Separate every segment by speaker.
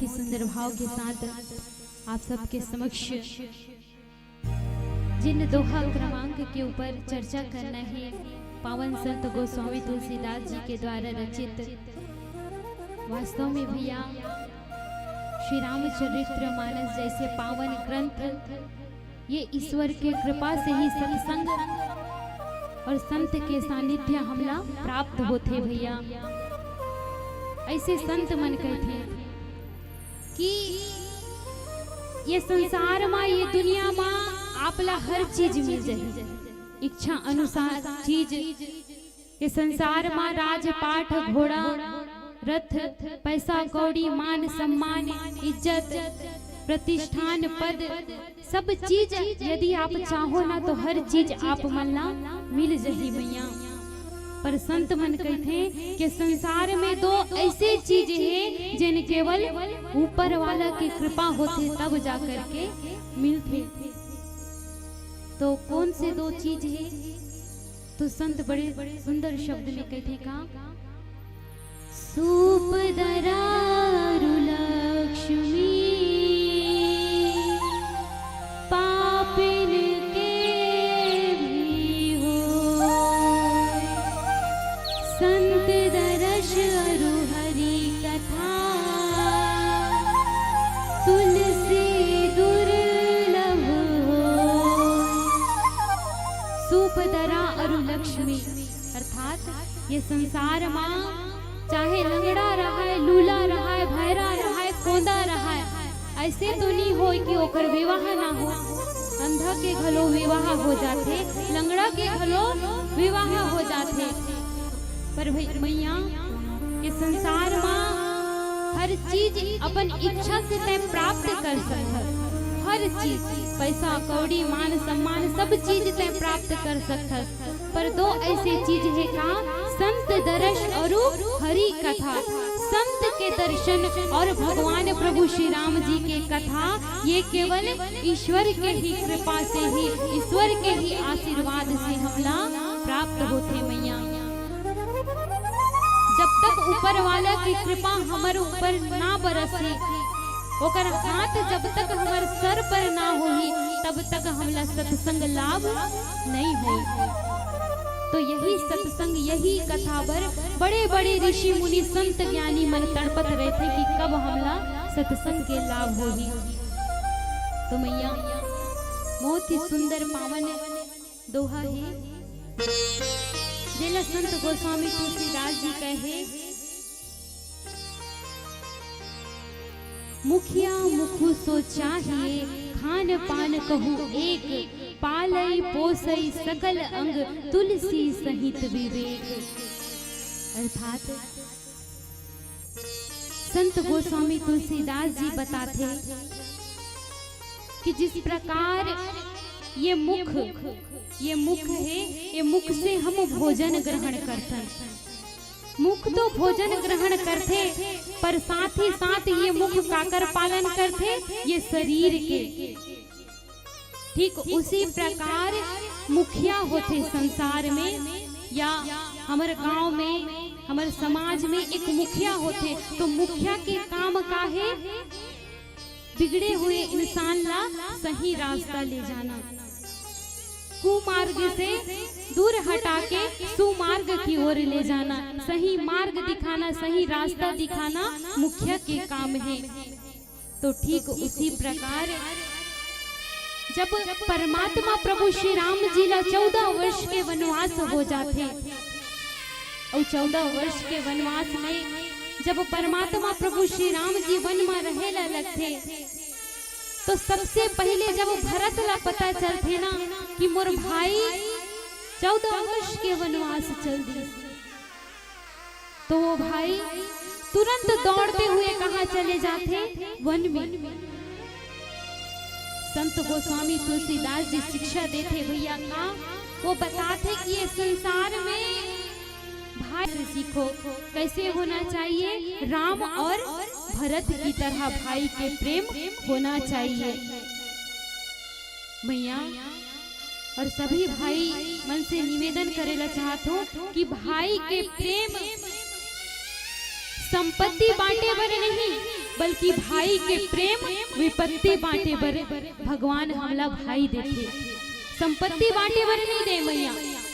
Speaker 1: बहुत ही सुंदर भाव के साथ आप सबके समक्ष जिन दोहा क्रमांक के ऊपर चर्चा करना है, पावन संत गोस्वामी तुलसीदास जी के द्वारा रचित वास्तव में भैया श्री रामचरित्र मानस जैसे पावन ग्रंथ ये ईश्वर के कृपा से ही सत्संग और संत के सानिध्य हमला प्राप्त होते भैया। ऐसे संत मन कहते कि ये संसार में ये दुनिया में आपला हर चीज मिल जाए, इच्छा अनुसार चीज। ये संसार में राजपाट घोड़ा रथ पैसा कौड़ी मान सम्मान इज्जत प्रतिष्ठान पद सब चीज यदि आप चाहो ना तो हर चीज आप मल्ला मिल जाही भैया। पर संत मन कहते हैं कि संसार में दो ऐसे चीज है जिन केवल ऊपर वाला की कृपा होते तब जा करके मिलते। तो कौन से दो चीज है? तो संत बड़े सुंदर शब्द में कहते का सूप दरारु लक्ष्मी पापिन के भी हो, संत दरश अरु हरि कथा तुलसी दुर्लभ हो। सूप दरा अरु लक्ष्मी अर्थात ये संसार मां चाहे लंगड़ा रहा है, लूला रहा है, भैरा रहा है, खोदा रहा है, ऐसे तो नहीं हो कि ओकर विवाह ना हो। अंधा के घलो विवाह हो जाते, लंगड़ा के घलो विवाह हो जाते। पर भैया ये संसार में हर चीज अपन इच्छा से तय प्राप्त कर सकता, हर चीज पैसा कौड़ी मान सम्मान सब चीज तय प्राप्त कर सकता। पर दो ऐसे चीज है का संत दर्श और हरि कथा। संत के दर्शन और भगवान प्रभु श्री राम जी के कथा ये केवल ईश्वर के ही कृपा से ही, ईश्वर के ही आशीर्वाद से हमला प्राप्त होते मैया। जब तक ऊपर वाला की कृपा हमारे ऊपर ना बरसे, ओकर हाथ जब तक हमारे सर पर ना होही तब तक हमला सत्संग लाभ नहीं हो। तो यही सत्संग यही कथा पर बड़े बड़े ऋषि मुनि संत ज्ञानी मन तड़पत रहे थे कि कब हमला सत्संग के लाभ होगी। तो मैया बहुत ही सुंदर पावन दोहा है जेला संत गोस्वामी तुलसीदास जी कहे मुखिया मुखु सो चाहिए खान पान कहूँ एक, पालई पोसई सकल अंग तुलसी सहित विवेक। अर्थात संत गोस्वामी तुलसीदास जी बताते कि जिस प्रकार ये मुख है, ये मुख से हम भोजन ग्रहण करते हैं। मुख तो भोजन ग्रहण करते पर साथ ही साथ ये मुख काकर पालन करते ये शरीर के। ठीक उसी प्रकार मुखिया होते संसार में या हमारे गांव में हमारे समाज में एक मुखिया होते। तो मुखिया के काम का है बिगड़े हुए इंसान ला सही रास्ता ले जाना, कुमार्ग से दूर हटा के सुमार्ग की ओर ले जाना, सही मार्ग दिखाना, सही रास्ता दिखाना मुखिया के काम है। तो ठीक उसी प्रकार जब परमात्मा प्रभु श्री राम जी ला 14 वर्ष के वनवास हो जाते और 14 वर्ष के वनवास में जब परमात्मा प्रभु श्री राम जी वन में रहेला लगते तो सबसे पहले जब भरत ला पता चलते ना कि मोर भाई 14 वर्ष के वनवास चल दिए, तो वो भाई तुरंत दौड़ते हुए कहाँ चले जाते? वन में। संत गोस्वामी तुलसीदास जी शिक्षा देते भैया का, वो बताते कि ये संसार में भाई से सीखो कैसे होना चाहिए, राम और भरत की तरह भाई के प्रेम होना चाहिए भैया। और सभी भाई मन से निवेदन करेला चाहता हूँ कि भाई के प्रेम संपत्ति बांटे बर नहीं, बल्कि भाई के प्रेम विपत्ति बांटे बर भगवान हमला भाई देते, संपत्ति बांटे बर नहीं दे मैया,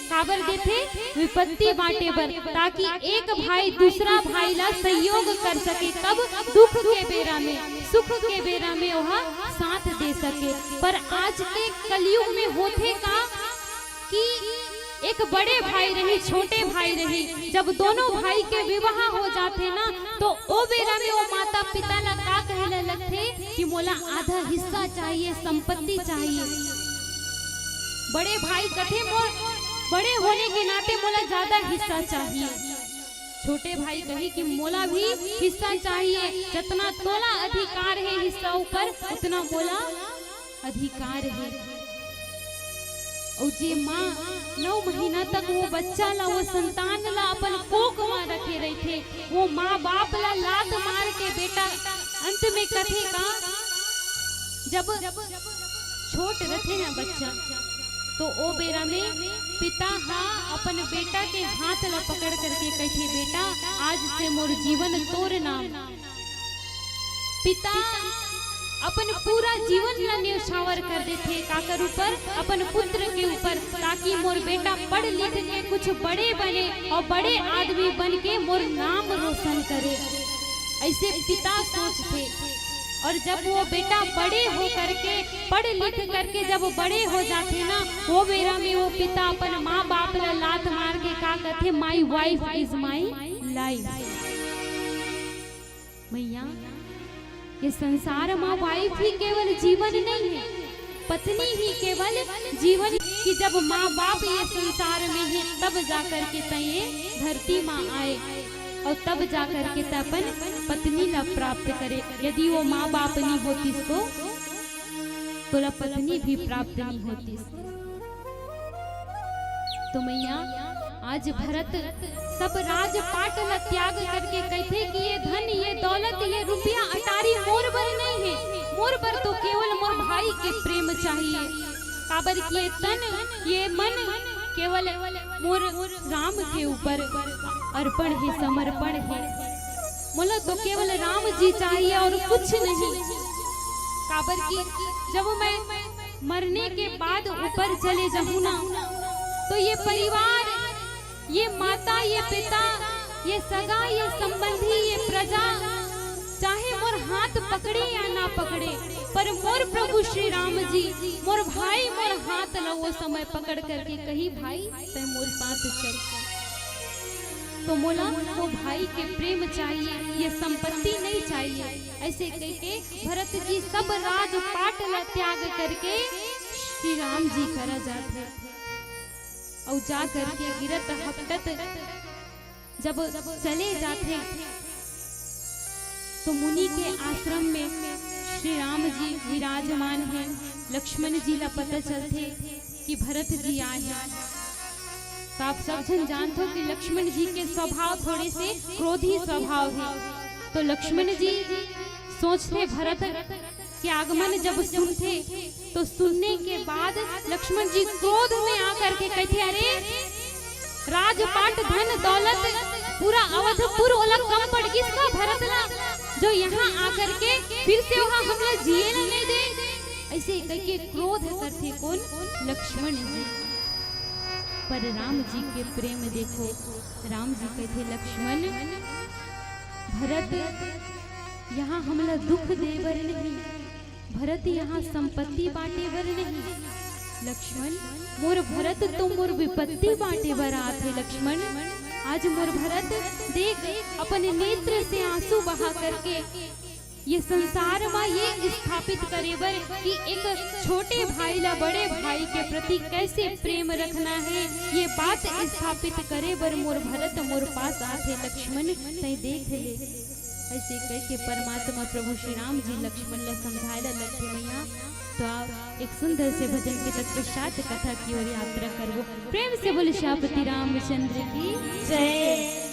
Speaker 1: काबर देते विपत्ति बांटे बर, ताकि एक भाई दूसरा भाई ला सहयोग कर सके, कब दुख के बेरा में, सुख के बेरा में वह साथ दे सके। पर आज के कलयुग में होते का कि एक बड़े भाई रही छोटे भाई रही, जब दोनों भाई के विवाह हो जाते ना तो ओ बेरा में वो माता पिता ला का कहने लगते कि मोला आधा हिस्सा चाहिए, संपत्ति चाहिए। बड़े भाई कथे मोर बड़े होने के नाते मोला ज्यादा हिस्सा चाहिए, छोटे भाई कही कि मोला भी हिस्सा चाहिए, जितना तोला अधिकार है हिस्सा ऊपर उतना मोला अधिकार है। और जे माँ 9 महीना तक वो बच्चा ला, वो संतान ला अपन कोख में रखे रही थे, वो माँ बाप ला लात मार के बेटा अंत में कथे का जब छोट रथे ना बच्चा तो ओ बेरा में पिता अपन बेटा के हाथ ला पकड़ करके कहते बेटा आज से मोर जीवन तोर नाम। पिता अपन पूरा जीवन ला न्यौछावर कर देते काकर ऊपर, अपन पुत्र के ऊपर, ताकि मोर बेटा पढ़ लिख के कुछ बड़े बने और बड़े आदमी बन के मोर नाम रोशन करे, ऐसे पिता सोचते। और जब वो बेटा बड़े हो करके पढ़ लिख करके जब बड़े हो जाते ना, वो बेरा में वो पिता अपन माँ बाप ला लात मार के का कहते my wife is my life. मैया ये संसार में वाइफ ही केवल जीवन नहीं है, पत्नी ही केवल जीवन की, जब माँ बाप ये संसार में है तब जाकर के तये धरती माँ आए और तब जाकर के अपन पत्नी ला प्राप्त करे। यदि वो माँ बाप नहीं होती तो तोला पत्नी भी प्राप्त नहीं होती। तो मैया आज भरत सब राजपाट ला त्याग करके कहते कि ये धन ये दौलत ये रुपया अटारी मोर बर नहीं है, मोर बर तो केवल मोर भाई के प्रेम चाहिए। काबर कि ये तन ये मन केवल मोर राम के ऊपर अर्पण है, समर्पण है, मोला तो केवल राम जी चाहिए और कुछ नहीं। काबर की जब मैं मरने के बाद ऊपर चले जाऊं ना तो ये परिवार, ये माता, ये पिता, ये सगा, ये संबंधी, ये प्रजा चाहे मोर हाथ पकड़े या ना पकड़े, पर मोर प्रभु श्री राम जी मोर भाई मोर हाथ ला वो समय पकड़ करके कही भाई ते मोर साथ चल। तो मोला वो भाई के प्रेम चाहिए, ये संपत्ति नहीं चाहिए। ऐसे कह के भरत जी सब राजपाट ला त्याग करके श्री राम जी करा जाते और जा करके गिरत हपटत जब चले जाते तो मुनि के आश्रम में श्री राम जी विराजमान हैं। लक्ष्मण जी ला पता चलते कि भरत जी आए हैं। तो आप सब जन जानते हो कि लक्ष्मण जी के स्वभाव थोड़े से क्रोधी स्वभाव है। तो लक्ष्मण जी सोचते भरत के आगमन जब सुनते तो सुनने के बाद लक्ष्मण जी क्रोध में आकर के कहते अरे राजपाट धन दौलत पूरा अवधपुर वाला कम पड़ किसका भरत ला जो यहाँ आकर के फिर से वहाँ हमला जिए न नहीं दे। ऐसे कह के क्रोध करते कौन? लक्ष्मण जी। पर राम जी के प्रेम देखो, राम जी कहते लक्ष्मण भरत यहाँ हमला दुख देवर नहीं, भरत यहाँ संपत्ति बांटे बर नहीं। लक्ष्मण मोर भरत तो मोर विपत्ति बांटे बर आथे। लक्ष्मण आज मोर भरत देख अपने नेत्र से आंसू बहा करके ये संसार में ये स्थापित करे बर कि एक छोटे भाई ला बड़े भाई के प्रति कैसे प्रेम रखना है, ये बात स्थापित करे बर मोर भरत मोर पास आथे। लक्ष्मण तय देख ले। ऐसे कह के परमात्मा प्रभु श्री राम जी लक्ष्मण ला समझाएला लगते। मैया तो आप एक सुंदर से भजन के तत्पश्चात कथा की ओर यात्रा करबो। प्रेम से बोले श्यापति रामचंद्र की जय।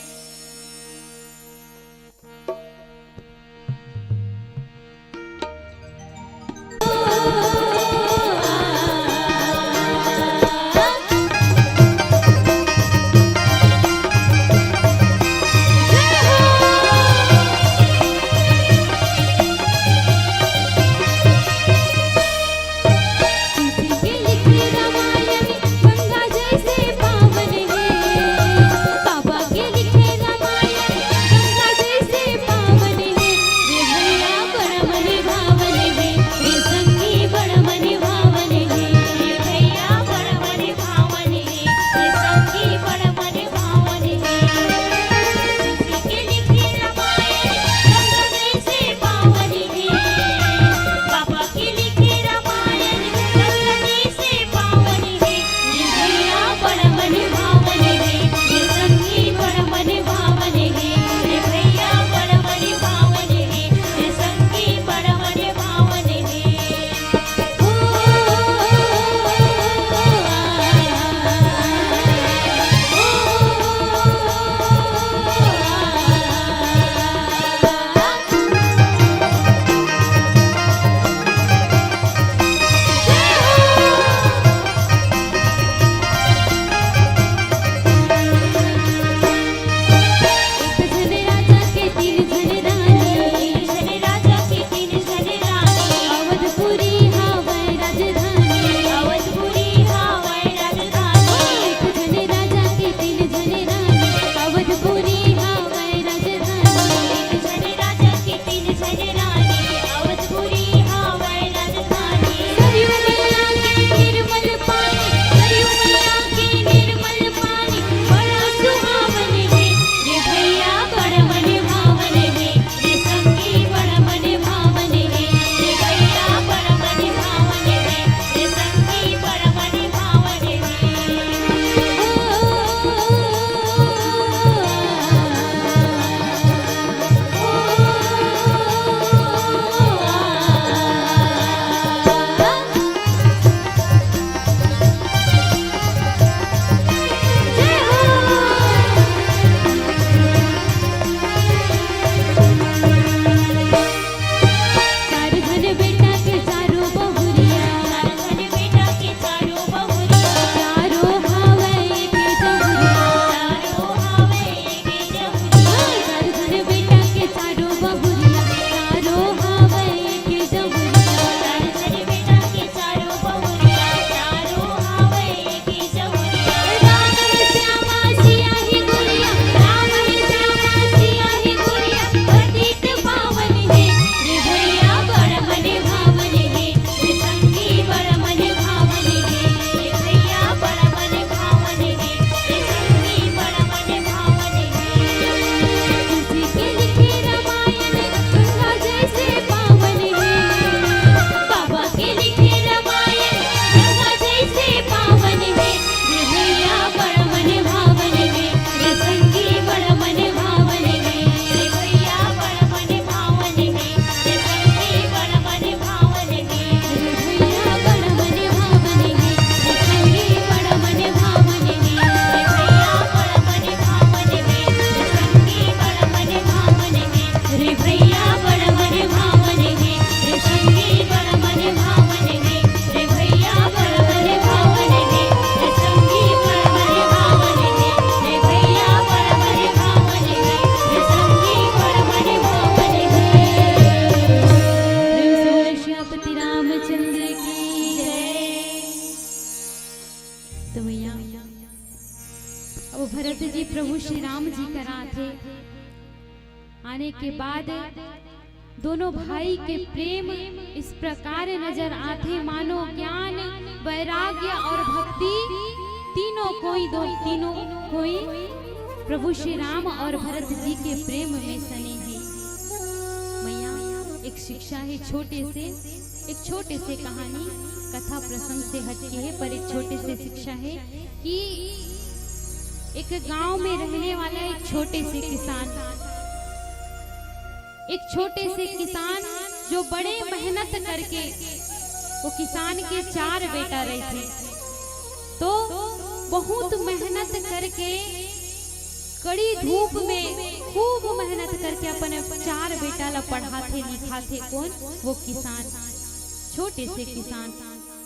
Speaker 1: भरत जी प्रभु श्री राम जी करा थे। आने के बाद दोनों भाई के प्रेम इस प्रकार नजर आते मानो ज्ञान वैराग्य और भक्ति तीनों कोई प्रभु श्री राम और भरत जी के प्रेम में सने हैं। मैया एक शिक्षा है एक छोटे से कहानी कथा प्रसंग से हटके है, पर एक छोटे से शिक्षा है कि एक गांव में रहने वाला एक छोटे से किसान जो बड़े मेहनत करके, वो किसान के 4 बेटा रहे थे, तो बहुत मेहनत करके कड़ी धूप में खूब मेहनत करके अपने 4 बेटा ला पढ़ाते लिखाते। कौन? वो किसान, छोटे से किसान,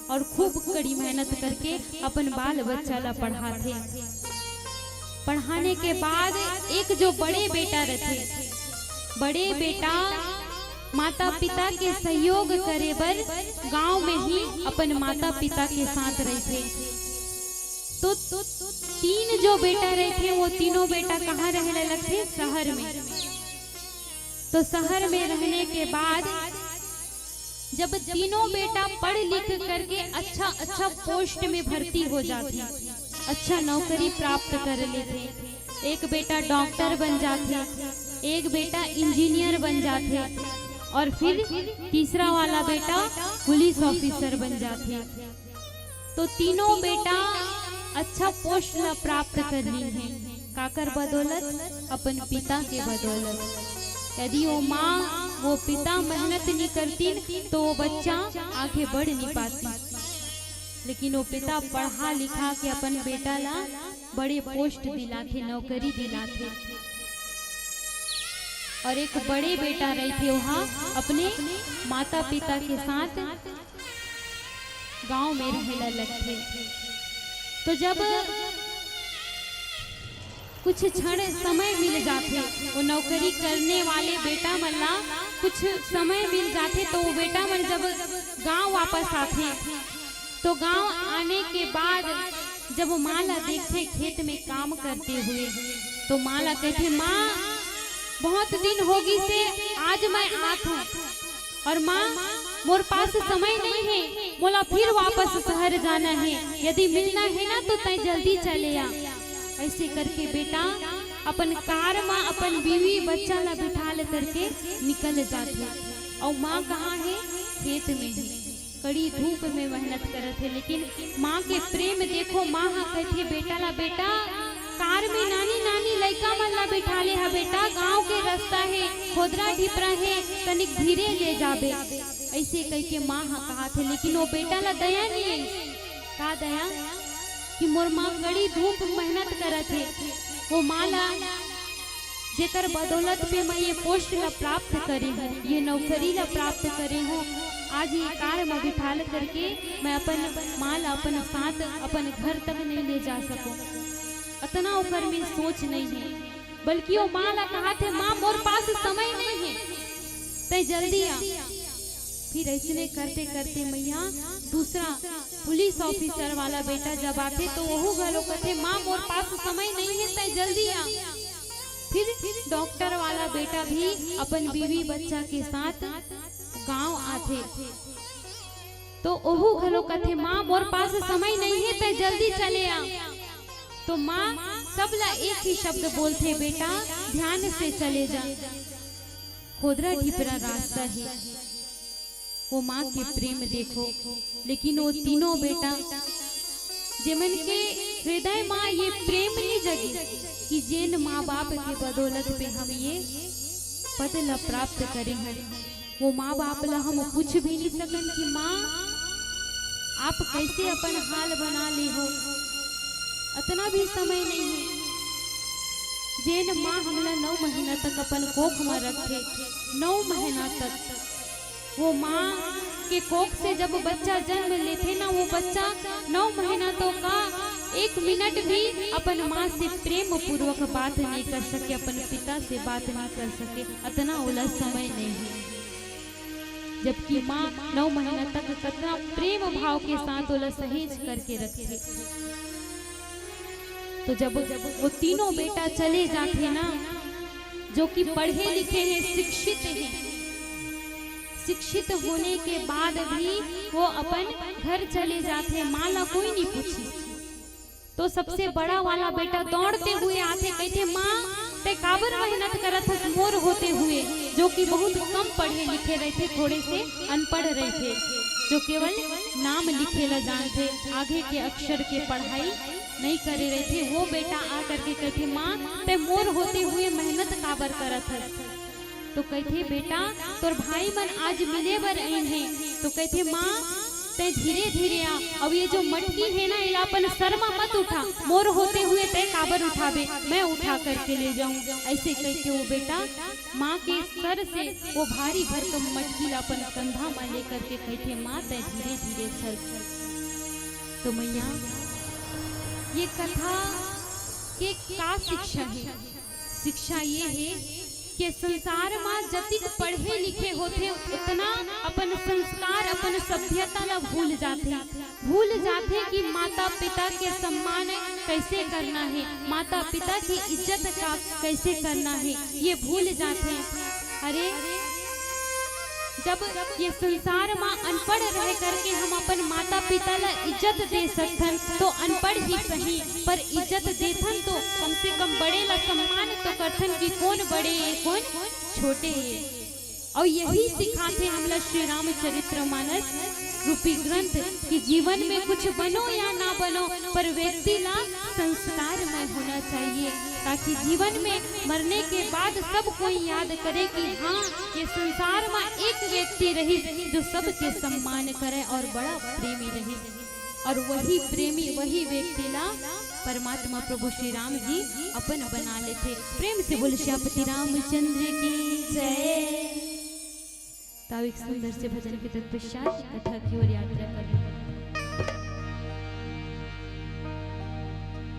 Speaker 1: और खूब कड़ी मेहनत करके अपन बाल बच्चा ला पढ़ाते। पढ़ाने के बाद एक जो बड़े बेटा माता पिता के सहयोग करे बर गांव में ही अपन माता पिता के साथ रहे थे। तो 3 जो बेटा रहे थे, वो तीनों बेटा कहाँ रहने लगे? शहर में। तो शहर में रहने के बाद जब तीनों बेटा पढ़ लिख करके अच्छा पोस्ट में भर्ती हो जाते, अच्छा नौकरी प्राप्त कर लेते, एक बेटा डॉक्टर बन जाते, एक बेटा इंजीनियर बन जाते, और फिर तीसरा वाला बेटा पुलिस ऑफिसर बन जाते। तो तीनों बेटा अच्छा पोस्ट प्राप्त कर ली है। काकर बदौलत? अपन पिता के बदौलत। यदि वो पिता मेहनत नहीं करती तो वो बच्चा आगे बढ़ नहीं पाती, लेकिन वो पिता पढ़ा लिखा के अपन बेटा ला बड़े पोस्ट दिलाते, नौकरी दिलाते। और एक बड़े बेटा रहे थे वहाँ अपने माता पिता के साथ गांव में रहने लगते। तो जब कुछ क्षण समय मिल जाते, वो नौकरी करने वाले बेटा मल्ला कुछ समय मिल जाते, तो वो बेटा मन जब गांव वापस आते, तो गांव आने के बाद जब माँ ला देखते खेत में काम करते हुए, तो माँ ला कहते, माँ बहुत दिन होगी से आज मैं आत हूँ, और माँ मोर पास समय नहीं है, मोला फिर वापस शहर जाना है, यदि मिलना है ना तो तय जल्दी चले आ। ऐसे करके बेटा अपन कार में अपन बीवी बच्चा ला बिठाल करके निकल जाते, और माँ कहाँ है? खेत में है, कड़ी धूप में मेहनत करत है। लेकिन माँ के प्रेम देखो, माँ कहती बेटा ला, बेटा कार में नानी लड़का मन ला बिठा ले हा बेटा, गांव के रास्ता है, खोदरा ढिपरा है, तनिक धीरे ले जाबे। ऐसे कह के माँ कहा थे, लेकिन वो बेटा ला दया नहीं है। का दया कि मोर माँ कड़ी धूप मेहनत करत है, वो माँ ला जेकर बदौलत पे मैं ये पोस्ट ला प्राप्त करी हूँ, ये नौकरी ला प्राप्त करी हूँ, आज ये कार में बिठाल करके मैं अपन माँ ला अपन साथ अपन घर तक नहीं ले जा सकूं। इतना ऊपर में सोच नहीं है, बल्कि वो माँ ला कहा थे, माँ मोर पास समय नहीं है, तय जल्दी आ। फिर ऐसे करते करते मैया दूसरा पुलिस ऑफिसर वाला बेटा जब आते, तो वो घरों कहते, माँ मोर पास समय नहीं है, तय जल्दी आ। फिर डॉक्टर वाला बेटा भी अपन बीवी बच्चा के साथ गांव आते, तो ओहू घरों कहते, माँ मोर पास समय नहीं है, तय जल्दी चले आ। तो माँ सबला एक ही शब्द बोलते, बेटा ध्यान से चले जा, खोदरा ढिपरा रास्ता है। वो माँ के प्रेम देखो। लेकिन वो तीनों बेटा जेमन के हृदय माँ ये प्रेम नहीं जगी कि जिन माँ बाप के बदौलत पे हम ये पद ला प्राप्त करे हैं, वो माँ बाप ला हम कुछ भी नहीं सकन कि माँ आप कैसे अपन हाल बना ली हो, इतना भी समय नहीं है। जेन माँ हमला 9 महीना तक अपन कोख में रखे, 9 महीना तक वो माँ के कोख से जब बच्चा जन्म लेते ना, वो बच्चा 9 महीना तो का 1 मिनट भी अपन माँ से प्रेम पूर्वक बात नहीं कर सके, अपन पिता से बात नहीं कर सके, इतना उलझ समय नहीं है। जबकि माँ 9 महीना तक कितना प्रेम भाव के साथ उलझ सहेज करके रखे। तो जब वो तीनों बेटा चले जाते ना, जो कि पढ़े लिखे हैं, शिक्षित हैं, शिक्षित होने के बाद भी वो अपन घर चले जाते, माँ ला कोई नहीं पूछी। तो सबसे बड़ा वाला बेटा दौड़ते हुए आते, कहते माँ ते काबर मेहनत करत हस मोर होते हुए, जो कि बहुत कम पढ़े लिखे रहे थे, थोड़े से अनपढ़ रहे थे, जो केवल नाम लिखे ला जानते, आगे के अक्षर के पढ़ाई नहीं करे रहे थे। वो बेटा आ करके कहते माँ ते मोर होते हुए मेहनत काबर करत हस। तो कहते बेटा तोर भाई मन आज मिले बर आइन है। तो कहते माँ ते धीरे धीरे आ, अब ये जो मटकी है ना इला अपन शर्मा मत उठा, मोर होते हुए ते काबर उठावे, मैं उठा करके ले जाऊं। ऐसे कहते वो बेटा माँ के सर से वो भारी भरकम मटकी ला अपन कंधा में लेकर के कहते माँ ते धीरे धीरे चल। तो मैया ये कथा के का शिक्षा है? शिक्षा ये है कि संसार में जतिक पढ़े लिखे होते उतना अपन संस्कार, अपन सभ्यता ला भूल जाते कि माता पिता के सम्मान कैसे करना है, माता पिता की इज्जत का कैसे करना है, ये भूल जाते हैं। अरे जब ये संसार में अनपढ़ रह करके हम अपन माता पिता ला इज्जत दे सकथन, तो अनपढ़ ही सही पर इज्जत देथन तो कम से कम बड़े ला सम्मान तो करथन कि कौन बड़े है कौन छोटे है। और यही सिखाते हमला श्री रामचरितमानस रूपी ग्रंथ कि जीवन में कुछ बनो या ना बनो, पर व्यक्ति ला संस्कारमय होना चाहिए, ताकि जीवन में मरने के बाद सब कोई याद करे कि हाँ ये संसार में एक व्यक्ति रही जो सबके सम्मान करे और बड़ा प्रेमी रही। और वही प्रेमी, वही व्यक्ति ला परमात्मा प्रभु श्री राम जी अपन बना लेते। प्रेम से बोल श्यापति रामचंद्र की जय। तब एक सुंदर से भजन के तत्पश्चात कथा की ओर यात्रा करें।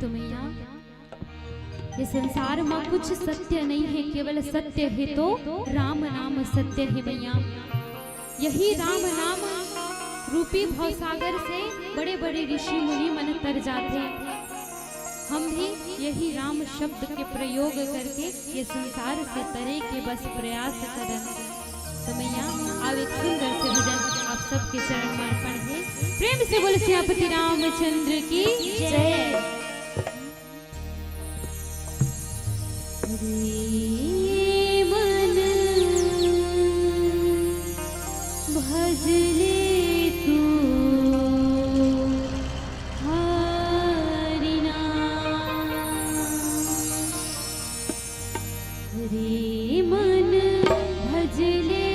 Speaker 1: तो मैया ये संसार में कुछ सत्य नहीं है, केवल सत्य है तो राम नाम सत्य है मैया। यही राम नाम रूपी भवसागर से बड़े बड़े ऋषि मुनि मन तर जाते हैं। हम भी यही राम शब्द के प्रयोग करके ये संसार से तरे के बस प्रयास करें। तो मैया अब एक सुंदर से भजन आप सबके चरण में अर्पण है। प्रेम से बोल श्यापति रामचंद्र की जय। रे मन भज ले तू हरि नाम, रे मन भज ले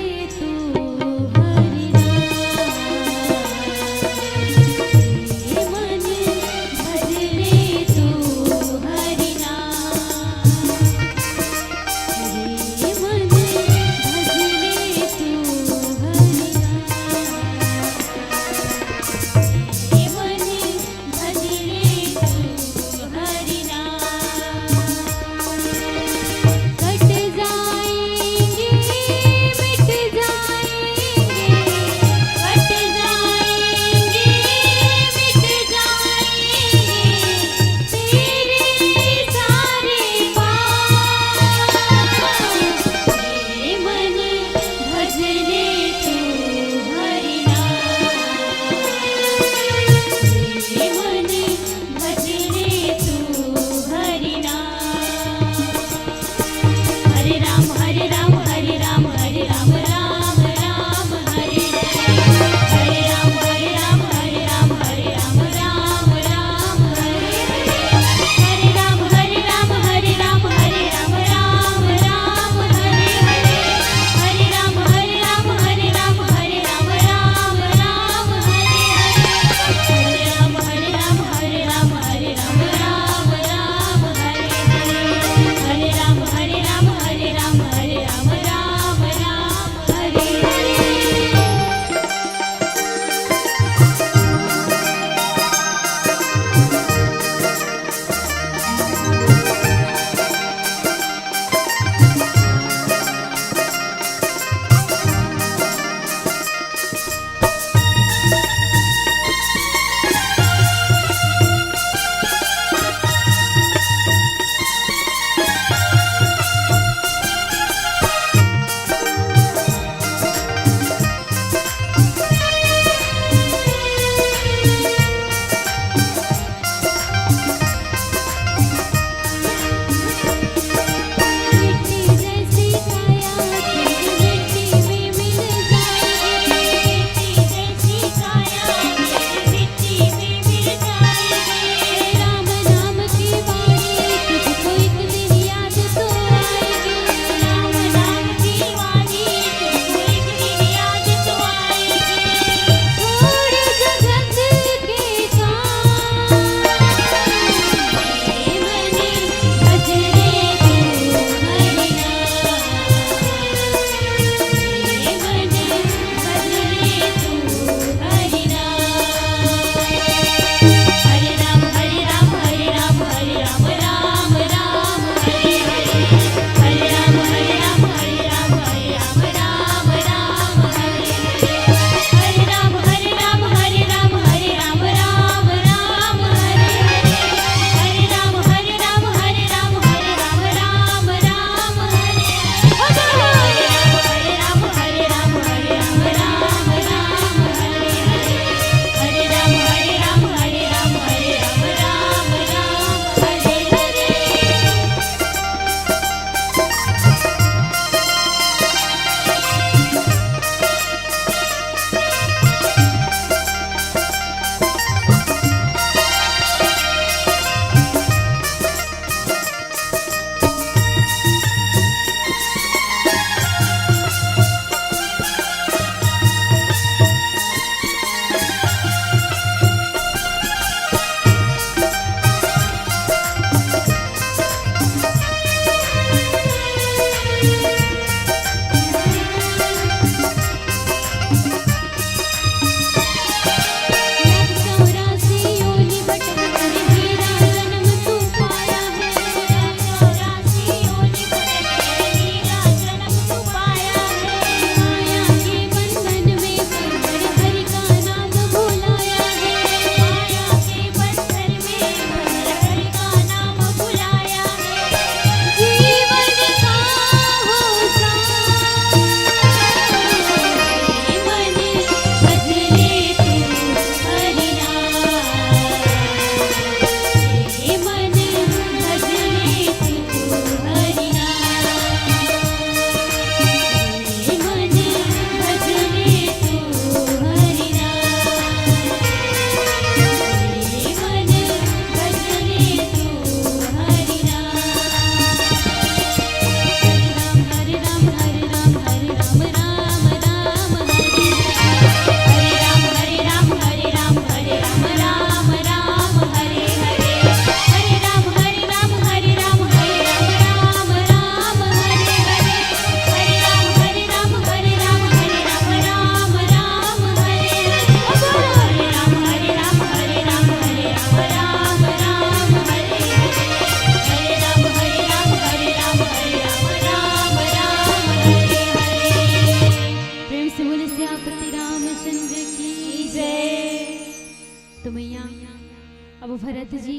Speaker 1: भरत जी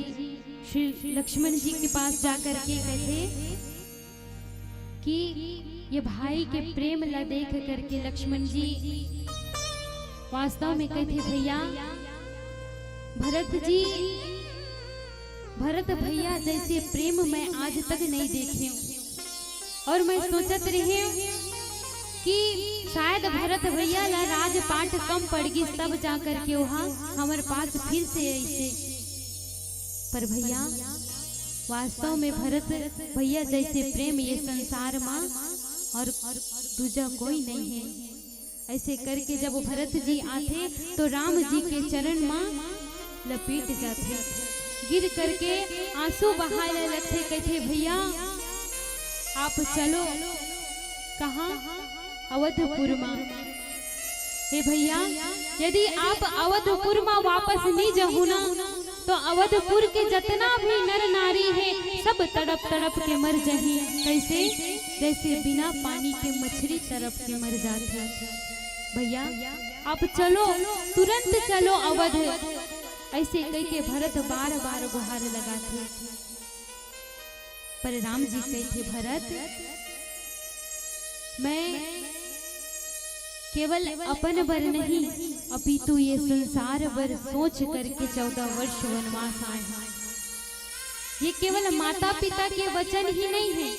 Speaker 1: श्री लक्ष्मण जी के पास जाकर के कहते कि ये भाई के प्रेम ला देख करके लक्ष्मण जी वास्तव में कहते भैया भरत भैया जैसे प्रेम मैं आज तक नहीं देखे और मैं सोचत रही कि शायद भरत भैया ला राजपाट कम पड़ गई तब जा करके वहाँ हमारे पास फिर से ऐसे पर भैया वास्तव में भरत भैया जैसे प्रेम ये संसार में और दूजा कोई नहीं है। ऐसे करके जब भरत जी आते तो राम जी के चरण में लपेट जाते, गिर करके आंसू बहाने लगते, कहते भैया आप चलो कहाँ अवधपुर में। हे भैया यदि आप अवधपुर में वापस नहीं जाओ ना तो अवधपुर के जितना भी नर नारी है सब तड़प तड़प के मर जाही, कैसे जैसे बिना पानी के मछली तड़प के मर जाती। भैया आप चलो तुरंत चलो अवध। ऐसे कह के भरत बार बार गुहार लगाते, पर राम जी कहते भरत मैं केवल अपन बर नहीं अभी तो ये संसार भर सोच करके 14 वर्ष वनवास आए हैं। ये केवल माता पिता के वचन ही नहीं है,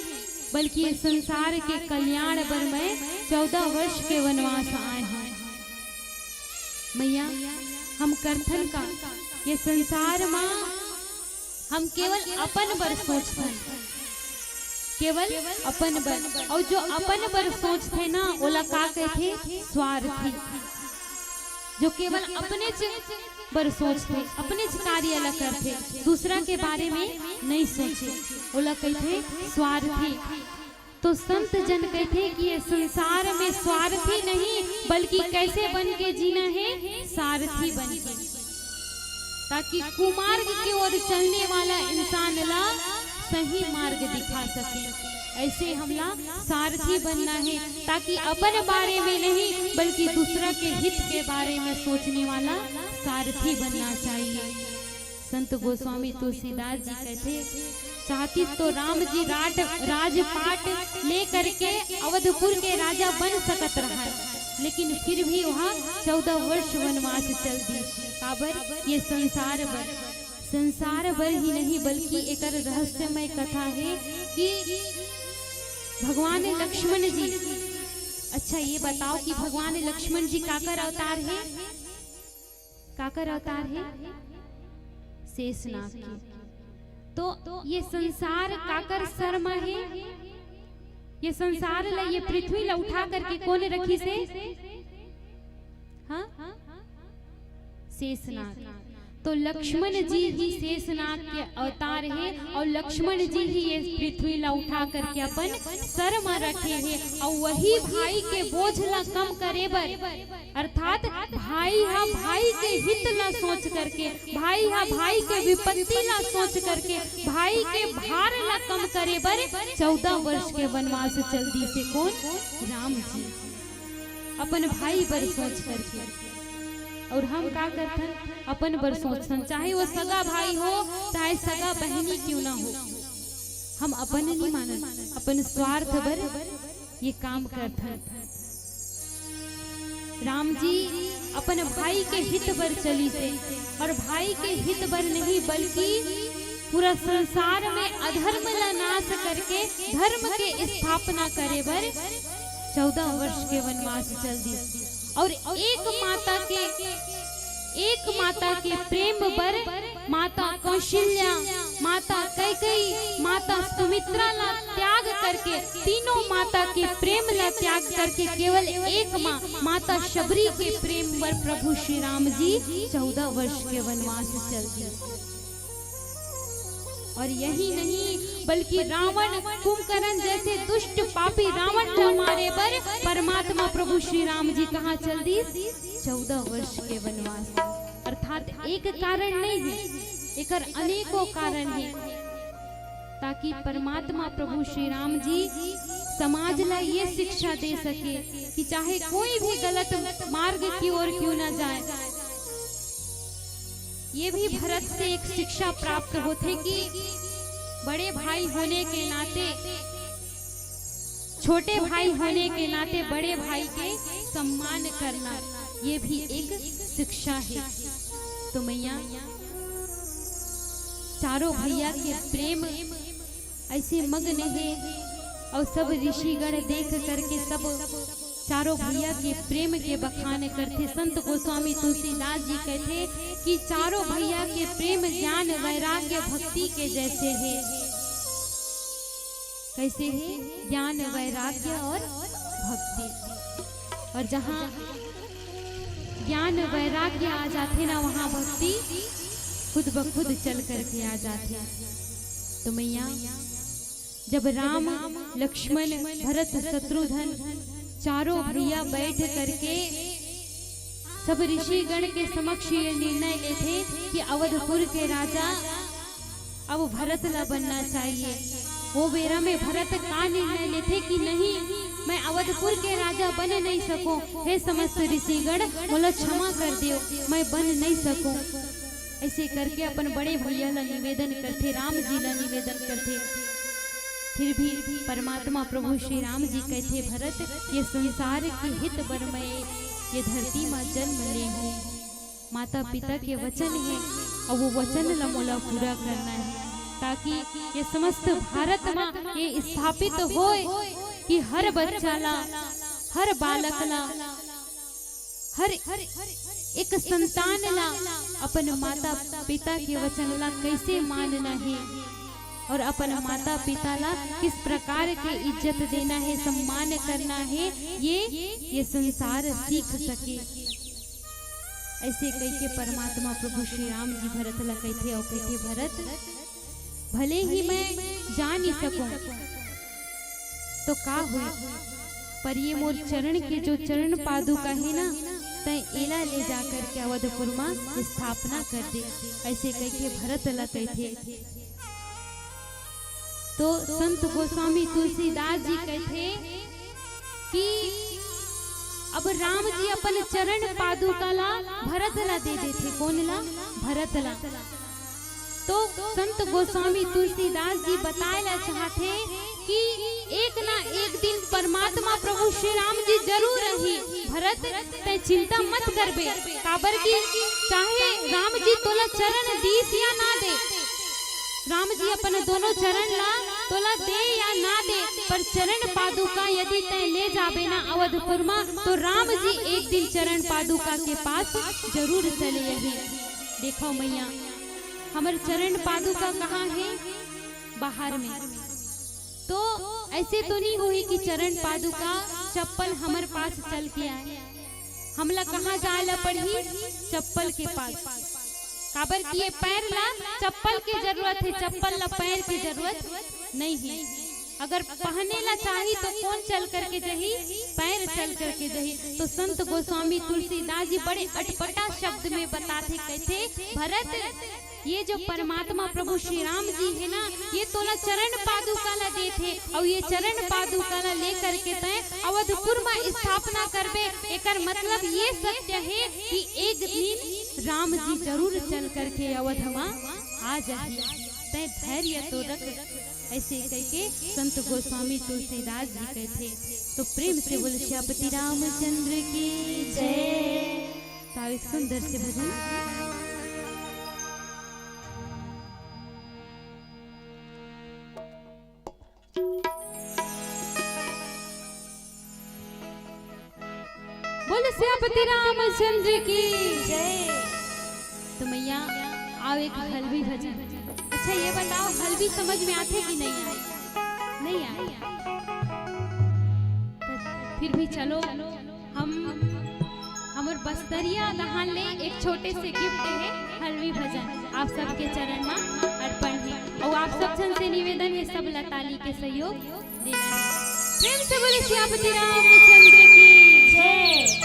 Speaker 1: बल्कि ये संसार के कल्याण भर में 14 वर्ष के वनवास आए हैं। मैया हम करथन का ये संसार माँ हम केवल अपन बर सोचते, केवल अपन बर, और जो अपन बर सोचते ना ओला का कहते स्वार्थी। जो केवल अपने बर सोचते, अपने कार्य ला करते, दूसरा के बारे में नहीं सोचे, ओला कहते स्वार्थी। तो संत जन कहते कि ये संसार में स्वार्थी नहीं बल्कि कैसे बन के जीना है, सारथी बन के, ताकि कुमार्ग की ओर चलने वाला इंसान ला सही मार्ग दिखा सके। ऐसे हमला सारथी बनना है, ताकि अपन बारे में नहीं बल्कि दूसरा के हित के बारे में सोचने वाला सारथी बनना चाहिए। संत गोस्वामी तुलसीदास जी कहते चाहती तो राम जी राजपाट ले करके अवधपुर के राजा बन सकत रहा, लेकिन फिर भी वहाँ 14 वर्ष वनवास चल दी। काबर ये संसार भर ही नहीं बल्कि एक रहस्यमय कथा है कि भगवान लक्ष्मण जी, अच्छा ये बताओ कि भगवान लक्ष्मण जी काकर अवतार है? काकर अवतार है? शेषनाग की। तो ये संसार काकर शर्मा है? ये संसार ला, ये पृथ्वी ला उठा करके कौन रखी से? हाँ, शेषनाग। तो लक्ष्मण जी ही शेषनाग के अवतार है, और लक्ष्मण जी ही ये पृथ्वी ला उठा करके अपन सर में रखे हैं, और वही भाई के बोझ ला कम करे बर, अर्थात भाई हा भाई के हित ला सोच करके, भाई हा भाई के विपत्ति ला सोच करके, भाई के भार ला कम करे बर 14 वर्ष के वनवास चल दी से कौन? राम जी अपन भाई बर सोच करके। और हम का करथन? अपन बर सोचथन, चाहे वो सगा भाई हो चाहे सगा बहनी क्यों ना हो, हम अपन नहीं मानन, अपन स्वार्थ बर ये काम करथन। राम जी अपन भाई के हित बर चली से, और भाई के हित बर नहीं बल्कि पूरा संसार में अधर्म ला नाश करके धर्म के स्थापना करे बर 14 वर्ष के वनवास चल दी। और एक माता के प्रेम बर माता कौशल्या, माता कैकेयी, माता सुमित्रा ला त्याग करके, तीनों माता के प्रेम ला त्याग करके केवल एक माता शबरी के प्रेम बर प्रभु श्री राम जी 14 वर्ष के वनवास चल दिए। और यही नहीं बल्कि रावण कुंभकर्ण जैसे दुष्ट पापी रावण को मारे पर परमात्मा प्रभु श्री राम जी कहाँ चल दी? 14 वर्ष के वनवास। अर्थात एक कारण नहीं है, एक अनेकों कारण है, ताकि परमात्मा प्रभु श्री राम जी समाज ला ये शिक्षा दे सके कि चाहे कोई भी गलत मार्ग की ओर क्यों ना जाए, ये भी भरत से एक शिक्षा प्राप्त होते कि बड़े भाई होने के नाते, छोटे भाई होने के नाते बड़े भाई के सम्मान करना, ये भी एक शिक्षा है। तो मैया चारों भैया के प्रेम ऐसे मग्न है, और सब ऋषिगण देख करके सब चारों भैया के प्रेम के बखान करते। संत गोस्वामी तुलसीदास जी कहते कि चारों भैया के प्रेम ज्ञान वैराग्य भक्ति के जैसे है। कैसे है? ज्ञान वैराग्य और भक्ति। और जहाँ ज्ञान वैराग्य आ जाते ना, वहाँ भक्ति खुद ब खुद चल करके आ जाते। तो मैया जब राम लक्ष्मण भरत शत्रुघ्न चारों भैया बैठ करके सब ऋषिगण के समक्ष ये निर्णय लेते कि अवधपुर के राजा अब भरत ला बनना चाहिए, वो बेरा में भरत का निर्णय लेते कि नहीं, मैं अवधपुर के राजा बन नहीं सकूं, हे समस्त ऋषिगण बोला क्षमा कर दियो, मैं बन नहीं सकूं। ऐसे करके अपन बड़े भैया ला निवेदन करते, राम जी ला निवेदन करते फिर भी परमात्मा प्रभु श्री राम जी कहते भरत ये संसार के हित बर मैं ये धरती में जन्म ले हूँ। माता पिता के वचन है और वो वचन ला मोला पूरा करना है, ताकि ये समस्त भारत में ये स्थापित हो कि हर बच्चा ला, हर बालक ला, हर एक संतान ला अपन माता पिता के वचन ला कैसे मानना है और अपन माता पिता ला किस प्रकार के इज्जत देना है, सम्मान करना है, ये संसार सीख सके। ऐसे कह के परमात्मा प्रभु श्री राम जी भरत ला कहते और कहते भरत भले ही मैं जा नहीं सकूं तो का हुई, पर ये मोर चरण के जो चरण पादुका है ना तय एला ले जाकर के अवधपुर में स्थापना कर दे। ऐसे कह के भरत ला कहते तो संत गोस्वामी तुलसीदास जी कहते कि अब राम जी अपन चरण पादुका ला भरत ला दे देते। कौन ला? भरत ला। तो संत गोस्वामी तुलसीदास जी बताएला चाहते कि एक ना एक दिन परमात्मा प्रभु श्री राम जी जरूर रही। भरत ते चिंता मत करबे, काबर की चाहे राम जी तोला चरण दीस या ना दे, राम जी अपन दोनों चरण ला तोला दे या ना दे, पर चरण पादुका यदि तय ले जाबे ना अवधपुर में तो राम जी एक दिन चरण पादुका के पास जरूर चले यही। देखो मैया हमारे चरण पादुका कहाँ है? बाहर में। तो ऐसे तो नहीं हुई कि चरण पादुका चप्पल हमारे पास चल के आए, हमला कहाँ जाए पड़ी? चप्पल के पास। काबर की ये पैर ला चप्पल की जरूरत है, चप्पल ला पैर की जरूरत नहीं है। अगर पहने ला चाहिए तो कौन चल करके जही? पैर चल करके जही। तो संत गोस्वामी तुलसीदास जी बड़े अटपटा शब्द में बताते कहते भरत ये जो परमात्मा प्रभु श्री राम जी है ना ये तोला चरण पादुका ला देते और ये चरण पादुका ला ले करके तय अवधपुर में स्थापना करबे। एकर मतलब ये सत्य है कि एक दिन राम जी जरूर चल करके अवध में आ जाए, तय धैर्य तो रख। ऐसे कह के संत गोस्वामी तुलसीदास जी कहते। तो प्रेम से बोले श्यापति रामचंद्र की जय। तो एक सुंदर से भजन बोले श्यापति रामचंद्र की जय। तो मैया आओ एक हलवी भजन। अच्छा ये बताओ हलवी समझ में आते कि नहीं आए? नहीं आए तो फिर भी चलो हम हमारे बस्तरिया दहान ले एक छोटे से गिफ्ट है हलवी भजन आप सबके चरण में अर्पण है और आप सब जन से निवेदन है सब लताली के सहयोग देना है। प्रेम से बोले श्यापति रामचंद्र की जय।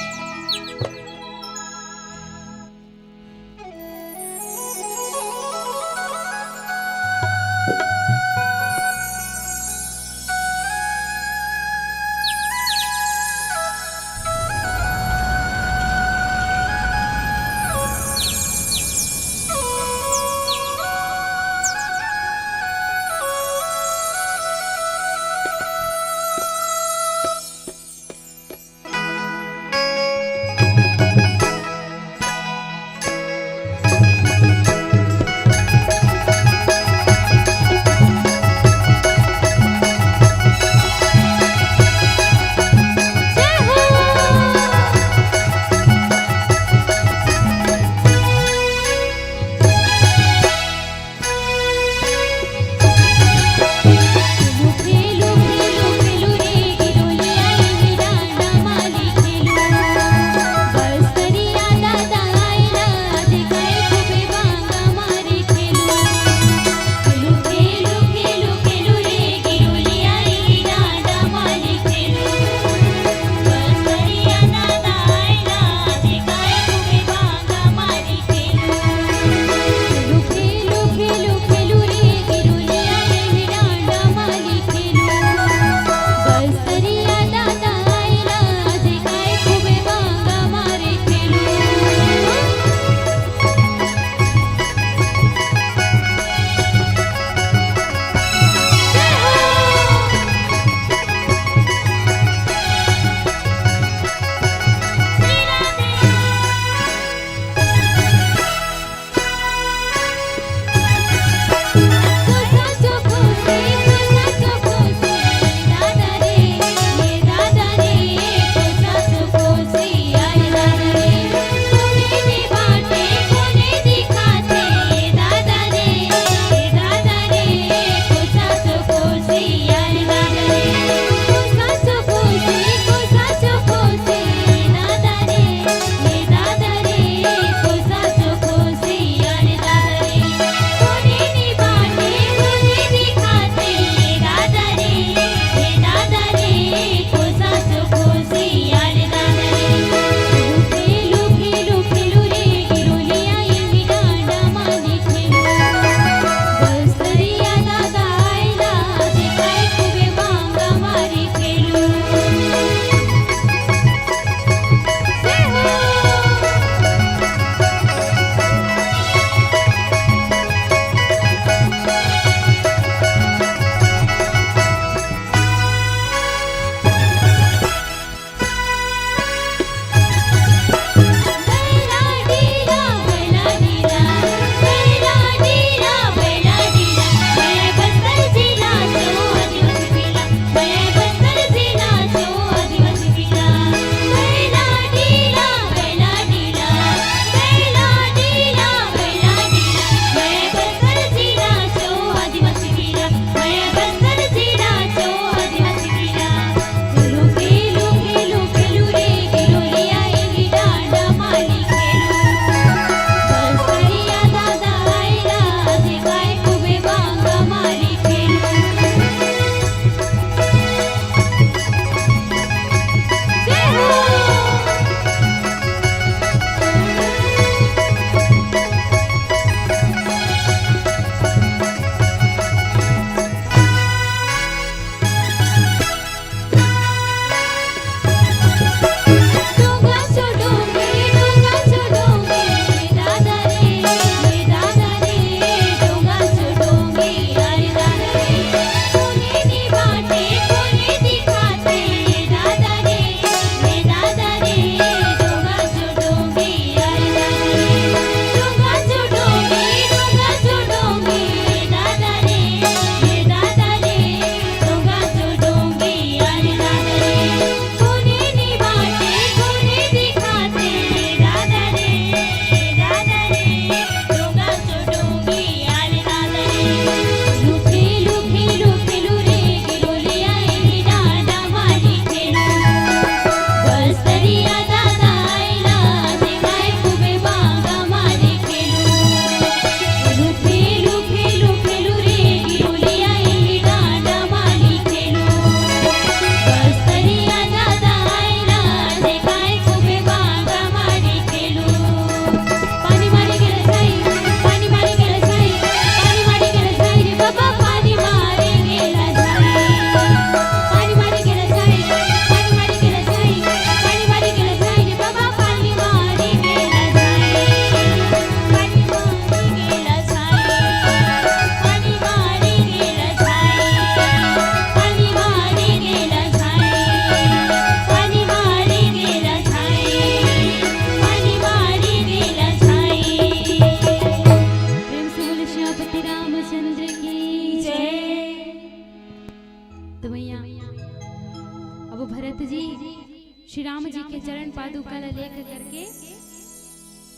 Speaker 1: श्री राम जी के चरण पादुका लेकर करके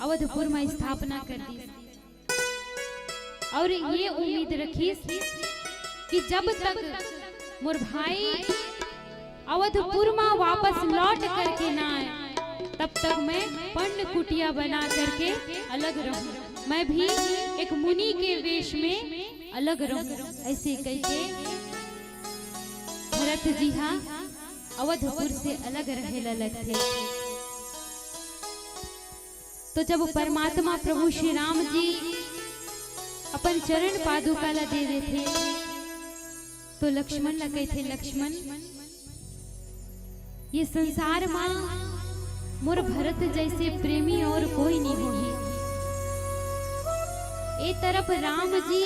Speaker 1: अवधपुर में स्थापना कर दी और ये उम्मीद रखी कि जब तक मोर भाई अवधपुर में वापस लौट करके ना आए तब तक मैं पर्ण कुटिया बना करके अलग रहूं, मैं भी एक मुनि के वेश में अलग रहूं। ऐसे कहके भरत जी हाँ अवधपुर से अलग रहे लगते। तो जब परमात्मा प्रभु श्री राम जी अपन चरण पादुका ला दे देते तो लक्ष्मण ला कहते, लक्ष्मण ये संसार में मोर भरत जैसे प्रेमी और कोई नहीं होगी। एक तरफ राम जी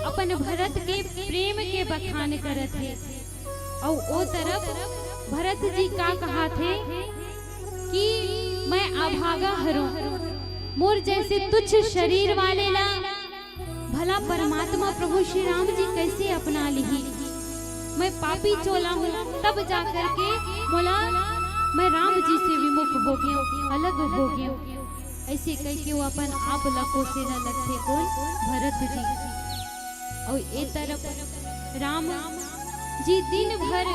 Speaker 1: अपन भरत के प्रेम के बखान करत थे और ओ तरफ भरत जी का कहा थे कि मैं अभागा हरूं, मोर जैसे तुच्छ शरीर वाले ला भला परमात्मा प्रभु श्री राम जी कैसे अपना ली। मैं पापी चोला हूँ तब जाकर के बोला मैं राम जी से विमुख हो गया, अलग हो गया। ऐसे कह के वो अपन आप लको से न लगते कौन भरत जी। और एक तरफ राम जी दिन भर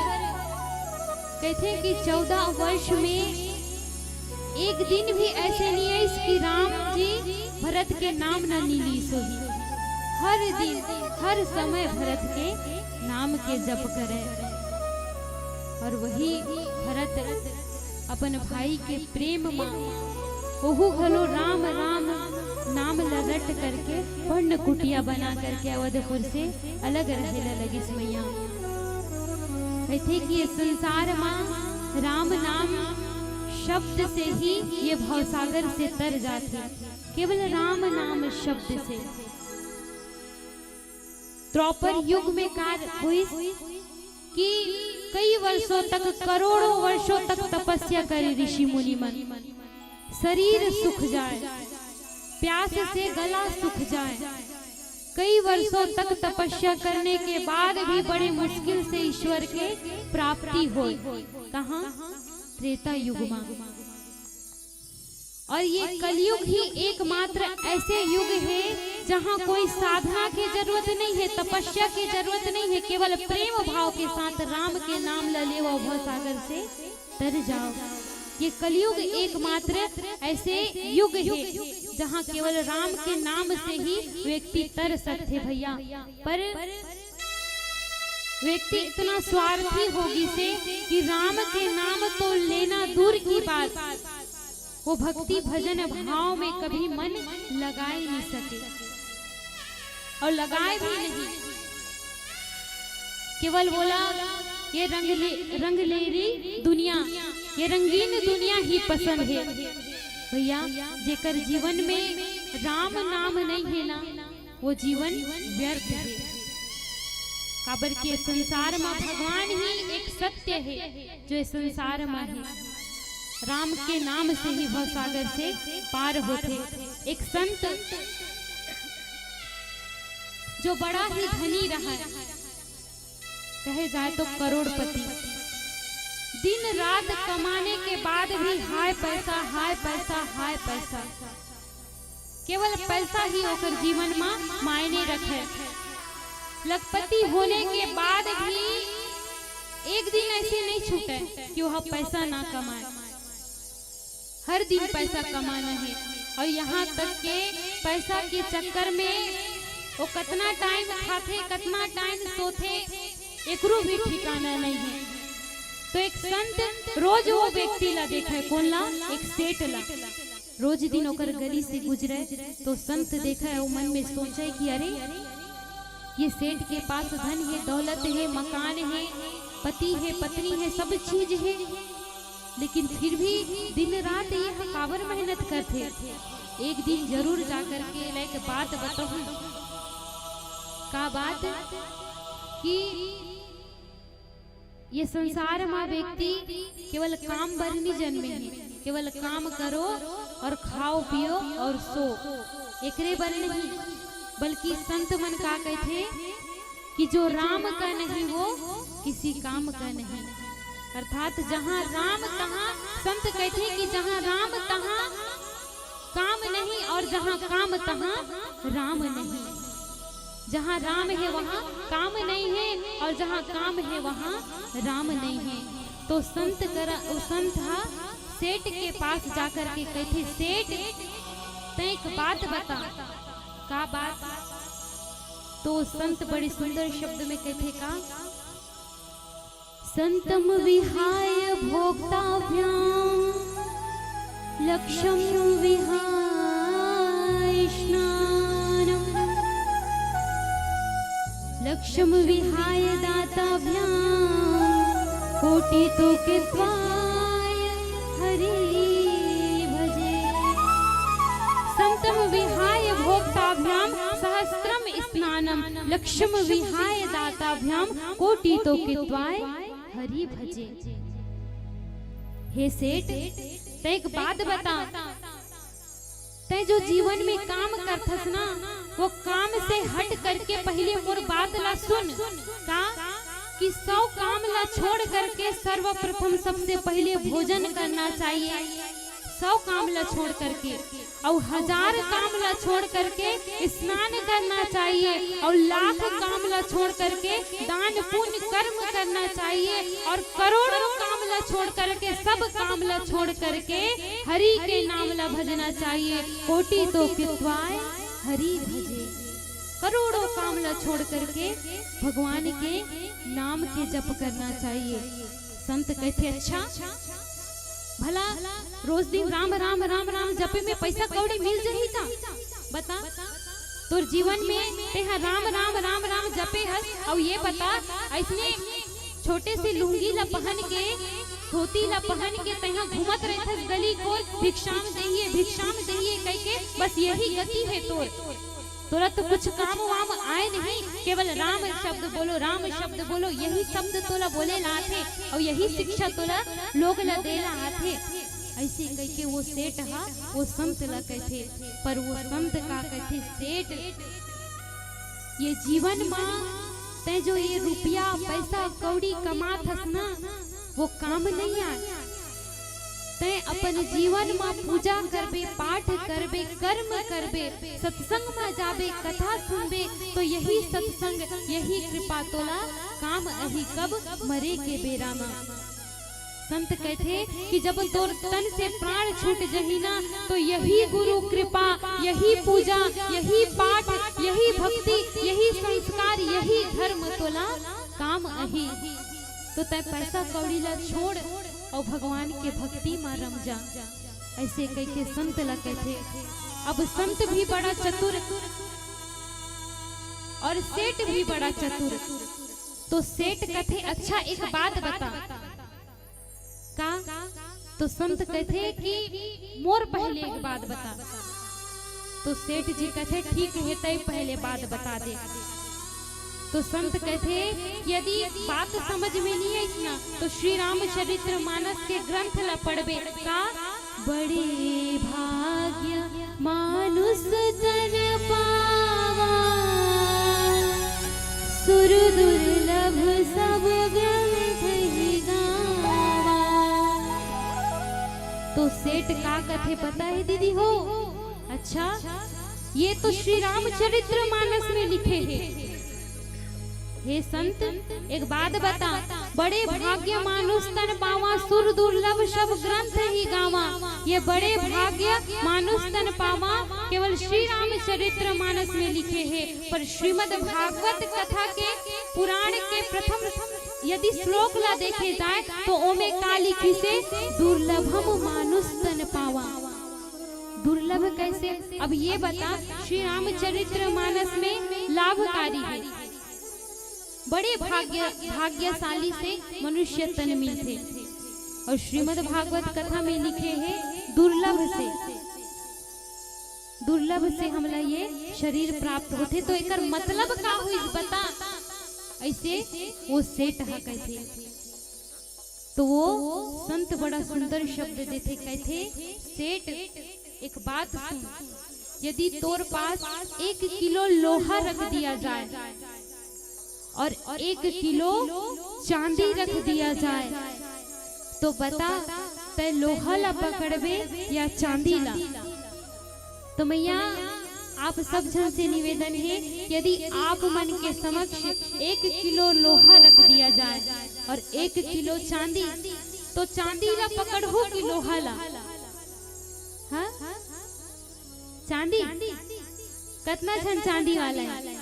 Speaker 1: कहते कि 14 वर्ष में एक दिन भी ऐसे नहीं है कि राम जी भरत के नाम न नीली सोही। हर दिन हर समय भरत के नाम के जप करे और वही भरत अपन भाई के प्रेम में ओहु घलो राम राम नाम लरट करके पर्ण कुटिया बना करके अवधपुर से अलग रहे लगी मैया। कहते कि ये संसार में राम नाम शब्द से ही ये भवसागर से तर जाते, केवल राम नाम शब्द से। द्वापर युग में कार्य हुई कि कई वर्षों तक करोड़ों वर्षों तक तपस्या करे ऋषि मुनि मन, शरीर सूख जाए, प्यास से गला सूख जाए, कई वर्षों तक तपस्या करने के बाद भी बड़े मुश्किल से ईश्वर के प्राप्ति हो। कहाँ? त्रेता युग में। और ये कलयुग ही एकमात्र ऐसे युग है जहाँ कोई साधना की जरूरत नहीं है, तपस्या की जरूरत नहीं है, केवल प्रेम भाव के साथ राम के नाम ले वो भवसागर से तर जाओ। ये कलयुग एकमात्र ऐसे युग है जहाँ केवल राम के नाम से ही व्यक्ति तर सकते भैया। पर व्यक्ति इतना स्वार्थी होगी से कि राम के नाम तो लेना दूर की बात, वो भक्ति भजन भाव में कभी मन लगाए नहीं सके और लगाए भी नहीं। केवल बोला ये रंगलेरी दुनिया, ये रंगीन दुनिया ही पसंद है भैया। जेकर जीवन में राम नाम नहीं है ना वो जीवन व्यर्थ है। काबर के संसार में भगवान ही एक सत्य है जो संसार में है। राम के नाम से ही भवसागर से पार होते। एक संत जो बड़ा ही धनी रहा, कहे जाए तो करोड़पति, दिन रात कमाने के बाद भी हाय पैसा हाय पैसा हाय पैसा, केवल पैसा ही होकर जीवन में मायने रखे। लखपति होने के बाद भी एक दिन ऐसे नहीं छूटे कि वह पैसा ना कमाए, हर दिन पैसा कमाना है। और यहाँ तक के पैसा के चक्कर में वो कितना टाइम खाते कितना टाइम सोते एकरो भी ठिकाना नहीं है। तो एक संत रोज वो व्यक्ति ला देखे, कौन ला? एक सेठ ला। रोज दिन होकर गली से गुजरे तो संत देखा है, वो मन में सोचे कि अरे ये सेठ के पास धन है, दौलत है, मकान है, पति है, पत्नी है, सब चीज है, लेकिन फिर भी दिन रात ये काबर मेहनत करते। एक दिन जरूर जाकर के लाइक बात बताऊं। का बात? कि ये संसार में व्यक्ति केवल काम भर नहीं जन्मे है, केवल काम करो और खाओ पियो और सो, एकरे बर नहीं। बल्कि संत मन का कहते कि जो राम का नहीं वो किसी काम का नहीं। अर्थात जहाँ राम तहाँ, संत कहते हैं कि जहाँ राम तहाँ काम नहीं और जहाँ काम तहाँ राम नहीं। जहाँ राम है वहाँ काम नहीं है और जहाँ काम है वहाँ राम नहीं है। तो संत हा सेठ के पास जाकर के कहते, सेठ ते एक बात बता। का बात? तो संत बड़े सुंदर शब्द में कहते का, संतम विहाय भोक्ताभ्याम लक्ष्यम विहाय स्नानम लक्ष्यम विहाय दाताभ्याम कोटि तो कृत्वाय हरि भजे। संतम विहाय भोक्ताभ्याम सहस्त्रम स्नानम लक्ष्यम विहाय दाताभ्याम कोटि तो कृत्वाय हरि भजे। हे सेठ, ते एक बात बता, ते जो जीवन में काम करथस ना, वो काम से हट करके पहले मोर बात ला सुन। का कि 100 काम ला छोड़ करके सर्वप्रथम सबसे पहले भोजन करना चाहिए। 100 काम ला छोड़ करके और 1000 काम ला छोड़ करके स्नान करना चाहिए और 1,00,000 काम ला छोड़ करके दान पुण्य कर्म करना चाहिए और करोड़ों काम ला छोड़ करके सब काम ला छोड़ करके हरि के नाम ला भजना चाहिए। कोटि तो कृत्वाय हरि भजे। करोड़ों काम ला छोड़ करके भगवान के नाम के जप करना चाहिए। संत कहते, अच्छा भला रोज दिन राम राम राम राम जपे में पैसा कौड़ी मिल जाही का? बता, तोर जीवन में तेहा राम राम राम राम जपे हस और ये बता, ऐसने छोटे से लुंगी ला पहन के, धोती ला पहन के तेहा घूमत रहथस गली को, भिक्षाम दहिए कह के, बस यही गति है तोर। तोरा तो कुछ काम वाम आए नहीं, केवल राम शब्द बोलो, राम शब्द बोलो, यही शब्द तोला बोले लाथे और यही शिक्षा तोला लोग ला दे लाथे। ऐसे कह के वो सेठ हा वो संत ला कहते, पर वो संत का कहते, सेठ ये जीवन मां ते जो ये रुपया पैसा कौड़ी कमाथस ना, वो काम नहीं आए। ते अपन जीवन में पूजा करबे, पाठ करबे, कर्म करबे, सत्संग में जाबे, कथा सुनबे, तो यही सत्संग यही कृपा तोला काम अही कब मरे के बेरा में। संत कहते कि जब तोर तन से प्राण छूट जही ना, तो यही गुरु कृपा, यही पूजा, यही पाठ, यही भक्ति, यही संस्कार, यही धर्म तोला काम अही। तो तय पैसा कौड़ी ला छोड़ और भगवान के भक्ति में रम जा। ऐसे कह के संत ला कहते। अब संत भी बड़ा चतुर और सेठ भी बड़ा चतुर। तो सेठ कहते, अच्छा एक बात बता। का? तो संत कहते कि मोर पहले एक बात बता। तो सेठ जी कहते, ठीक है तय पहले बात बता दे। तो संत कहते, यदि बात समझ में नहीं है इसना, तो श्री रामचरित्र मानस के ग्रंथ ला पढ़बे। का? बड़े भाग्य मानुष तन पावा, सुर दुर्लभ सब ग्रंथ ही गावा। तो सेठ का कथे पता है दीदी हो? अच्छा, ये तो श्री रामचरित्र मानस में लिखे हैं। हे संत एक बात बता, बड़े भाग्य मानुष तन पावा, सुर दुर्लभ सब ग्रंथ ही गावा। ये बड़े भाग्य मानुष तन पावा केवल श्री रामचरित्र मानस में लिखे हैं, पर श्रीमद् भागवत कथा के पुराण के प्रथम यदि श्लोक ला देखे जाए तो ओमे का लिखी से, दुर्लभम मानुष तन पावा। दुर्लभ कैसे? अब ये बता, श्री रामचरित्र मानस में लाभकारी है, बड़े भाग्यशाली से मनुष्य तन मिलते, और श्रीमद् भागवत कथा में लिखे हैं दुर्लभ से हमला ये शरीर प्राप्त होते। तो एकर मतलब का हुई बता। ऐसे वो सेठ हा कहते। तो वो संत बड़ा सुंदर शब्द देते, कहते सेठ एक बात सुन, यदि तोर पास 1 किलो लोहा रख दिया जाए और 1 किलो चांदी रख दिया जाए, तो बता तय लोहा ला पकड़बे या चांदी ला। तो मैया आप सब जन से निवेदन है, यदि आप मन के समक्ष 1 किलो लोहा रख दिया जाए और 1 किलो चांदी, तो चांदी ला पकड़ो कि लोहा ला? हाँ चांदी कितना जन चांदी वाला है?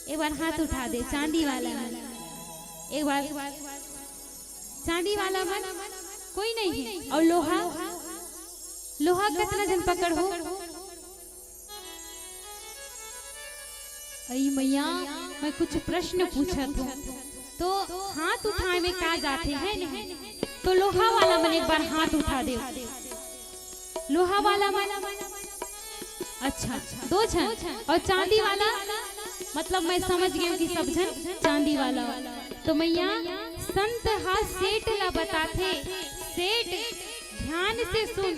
Speaker 1: एक बार हाथ उठा दे। चांदी वाला मन, एक बार चांदी वाला मन कोई नहीं है। और लोहा, लोहा कितना जन पकड़ हो? अई मैया मैं कुछ प्रश्न पूछा था, तो हाथ उठाए में का जाते हैं नहीं? तो लोहा वाला मन एक बार हाथ उठा दे। लोहा वाला मन अच्छा 2 जन, और चांदी वाला मतलब मैं समझ गई कि सब जन चांदी वाला। तो मैया संत हाथ सेठ ला बताते, सेठ ध्यान से सुन,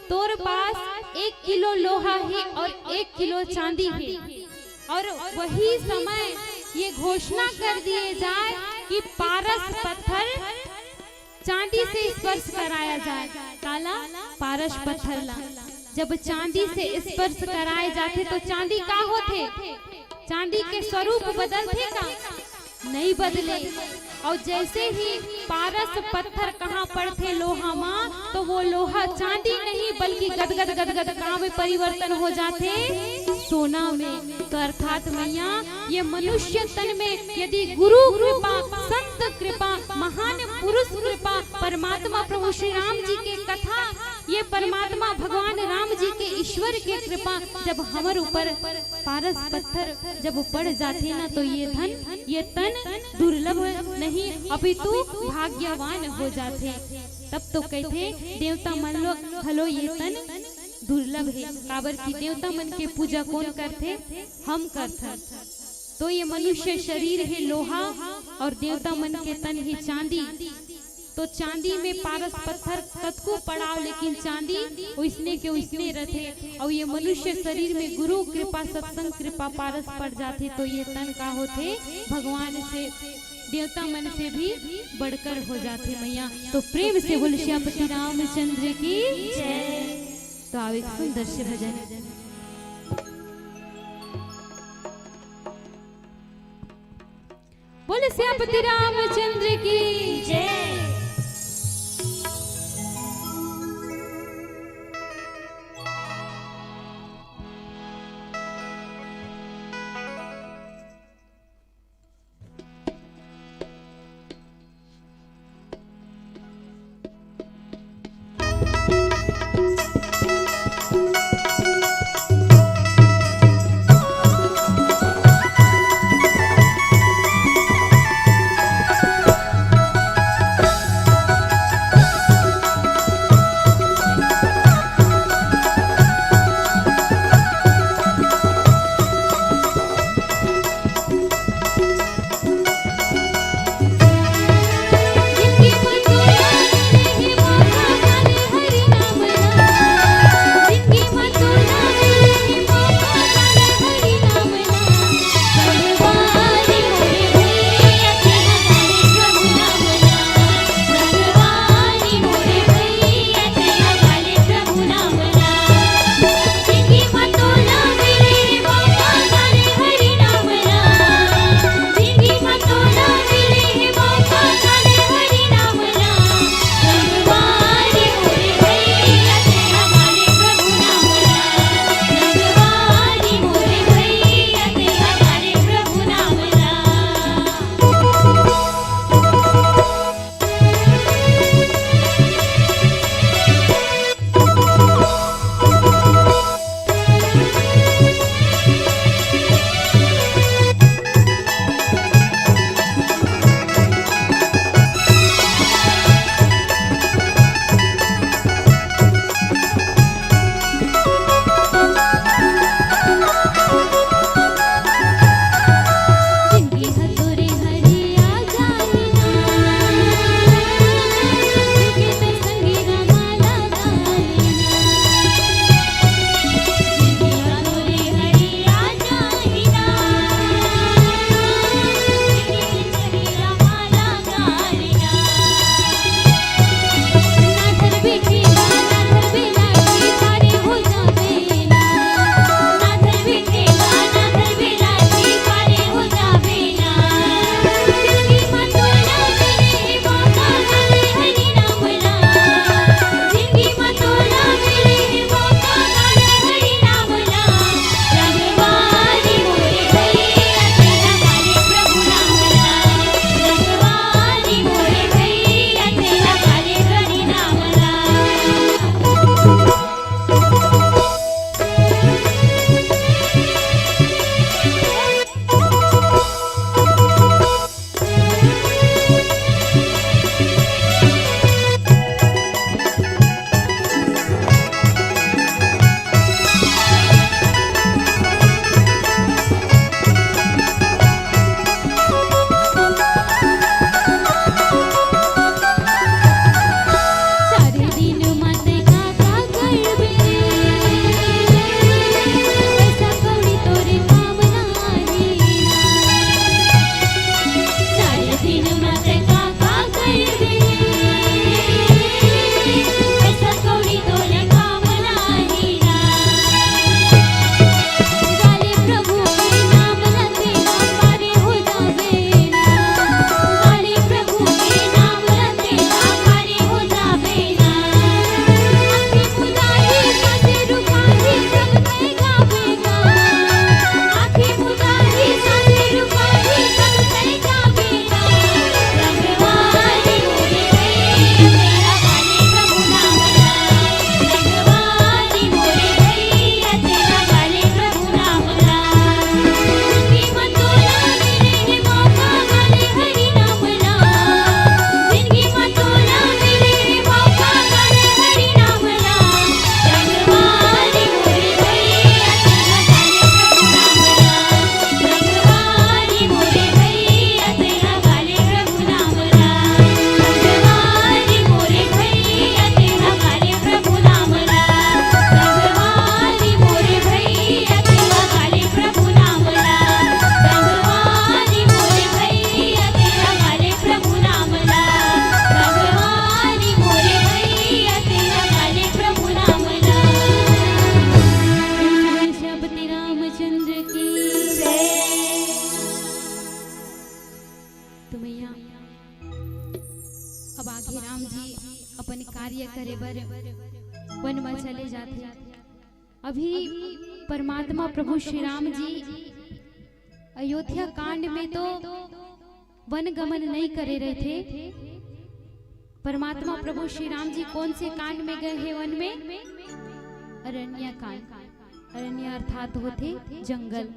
Speaker 1: तोर पास 1 किलो लोहा है और 1 किलो चांदी है, और वही समय ये घोषणा कर दिए जाए कि पारस पत्थर चांदी से स्पर्श कराया जाए। काला पारस पत्थर ला जब चांदी से स्पर्श कराए जाते तो चांदी का होते? चांदी के स्वरूप बदलते का? नहीं बदले। और जैसे ही पारस पत्थर कहाँ पड़ते लोहा माँ, तो वो लोहा चांदी नहीं बल्कि गदगद गदगद कहाँ में परिवर्तन हो जाते? सोना में। तो अर्थात मैया ये मनुष्य तन में यदि गुरु कृपा, संत कृपा, महान पुरुष कृपा, परमात्मा प्रभु श्री राम जी के कथा, ये परमात्मा भगवान राम जी के ईश्वर के कृपा जब हमारे ऊपर पारस पत्थर जब पड़ जाते ना, तो ये धन ये तन दुर्लभ नहीं अपितु भाग्यवान हो जाते। तब तो कहते देवता मन लो हलो ये तन दुर्लभ है। काबर की देवता मन के पूजा कौन करते? हम करते। तो ये मनुष्य शरीर है लोहा और देवता मन के तन है चांदी। तो चांदी में पारस पत्थर कतको पड़ाव, लेकिन चांदी उसने के उसने रहते। और ये मनुष्य शरीर में गुरु कृपा, सत्संग कृपा पारस पड़ जाते, तो ये तन का होते? भगवान से, देवता मन से भी बढ़कर हो जाते मैया। तो प्रेम से बोल श्यामपति रामचंद्र की जय। तो आओ एक सुंदर से भजन। बोले श्यामपति रामचंद्र की जय। हरि करे बर वन में चले जाते। अभी परमात्मा प्रभु श्री राम जी अयोध्या कांड में तो वन गमन नहीं करे रहे थे। परमात्मा प्रभु श्री राम जी कौन से कांड में गए हैं वन में? अरण्य कांड। अरण्य अर्थात होते जंगल।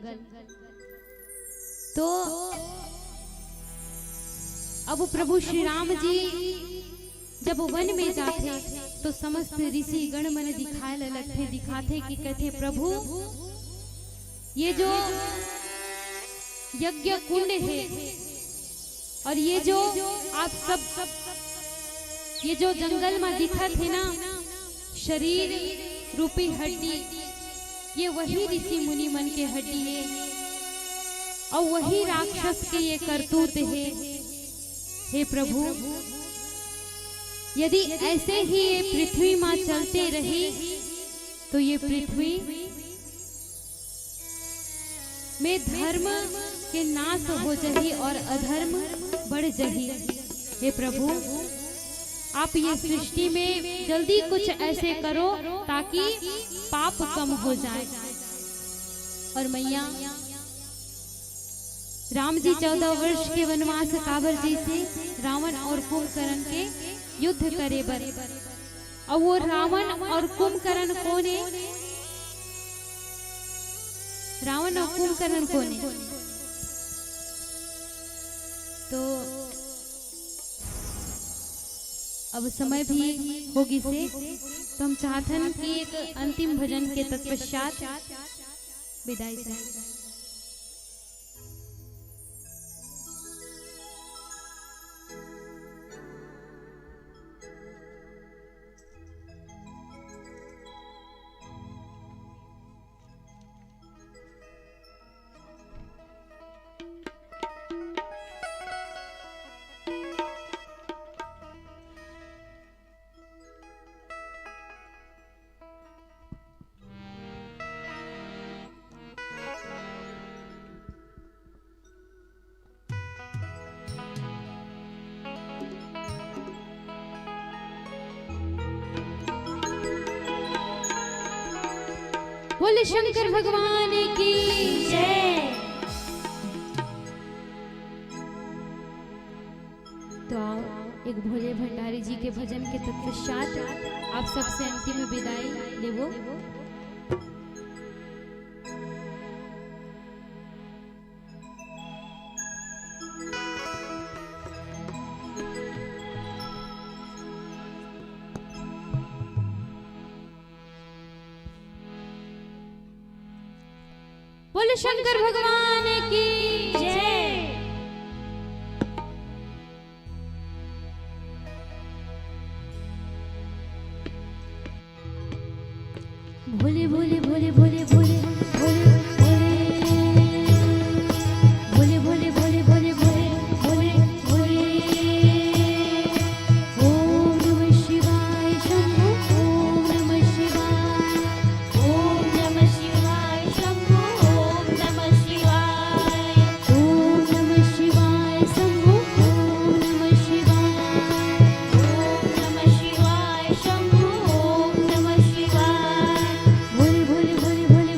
Speaker 1: तो अब प्रभु श्री राम जी जब वन में जाते तो समस्त ऋषि गण मन दिखाए लगते, दिखाते कि कहते प्रभु ये जो यज्ञ कुंड है और ये जो आप सब ये जो जंगल में दिखत है ना शरीर रूपी हड्डी, ये वही ऋषि मुनि मन के हड्डी है और वही राक्षस के ये करतूत है। हे प्रभु यदि ऐसे ही ये पृथ्वी मां चलते रही तो ये पृथ्वी में धर्म के नाश हो जाही और अधर्म बढ़ जाही। हे प्रभु आप ये सृष्टि में जल्दी कुछ ऐसे करो ताकि पाप कम हो जाए। और मैया राम जी 14 वर्ष के वनवास काबर जी से रावण और कुंभकर्ण के युद्ध करे बर। और वो रावण और कुंभकर्ण कौन है? रावण और कुंभकर्ण कौन है? तो अब समय भी होगी से तो हम चाहते हैं कि एक अंतिम भजन के तत्पश्चात विदाई करें। बोले शंकर भगवान की जय। तो आओ एक भोले भंडारी जी के भजन के तत्पश्चात आप सबसे अंतिम विदाई लेवो। बोले शंकर भगवान की जय। भोले भोले भोले भोले भोले भोले भोले भोले भोले भोले भोले भोले ओम नमः शिवाय शंभो ओम नमः शिवाय ओम नमः शिवाय शंभो ओम नमः शिवाय ओम नमः शिवाय शंभो ओम नमः शिवाय ओम नमः शिवाय शंभो ओम नमः शिवाय। भोले भोले भोले भोले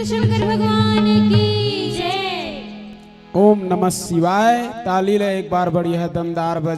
Speaker 1: बोल शंकर भगवान की जय।
Speaker 2: ओम नमः शिवाय। ताली ले एक बार बढ़िया दमदार बज